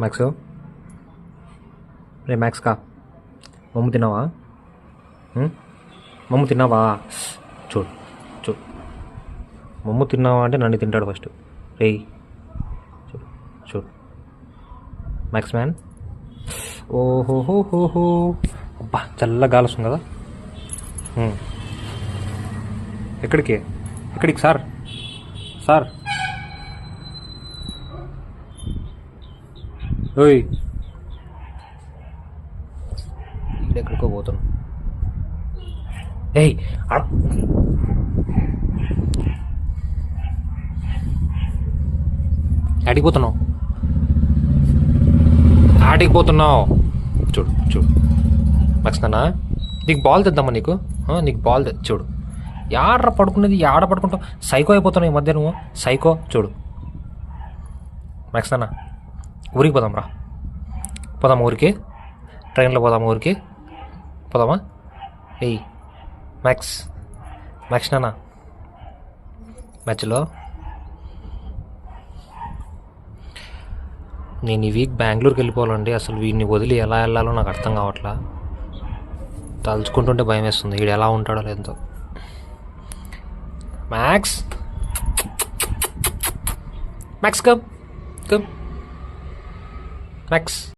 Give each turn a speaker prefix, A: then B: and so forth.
A: Max రే max కా మమ్ము తిన్నావా? మమ్ము తిన్నావా? చూడు చూడు, మమ్ము తిన్నావా అంటే నన్ను తింటాడు ఫస్ట్. రే చూడు చూడు మ్యాక్స్ మ్యాన్. ఓహోహోహోహో, అబ్బా చల్ల గాలి వస్తుంది కదా. ఎక్కడికి ఎక్కడికి సార్? సార్ ఓయ్, ఎక్కడికో పోతాను. ఏయ్ ఆడిపోతున్నావు, ఆడిపోతున్నావు. చూడు చూడు లక్ష్మణ, నీకు బాల్ తెద్దామా? నీకు బాల్ చూడు, ఆడ పడుకునేది ఆడ పడుకుంటావు. సైకో అయిపోతున్నావు ఈ మధ్య నువ్వు, సైకో. చూడు లక్ష్మణ, ఊరికి పోదాం రా, పోదాం ఊరికి, ట్రైన్లో పోదాం ఊరికి, పోదామా? ఏయ్ మ్యాక్స్, మ్యాక్స్ నాన్న మ్యాచ్లో నేను ఈ వీక్ బెంగళూరుకి వెళ్ళిపోవాలండి. అసలు వీడిని వదిలి ఎలా వెళ్ళాలో నాకు అర్థం కావట్లా. తలుచుకుంటుంటే భయం వేస్తుంది, వీడు ఎలా ఉంటాడో లేదో. Max, max come come max.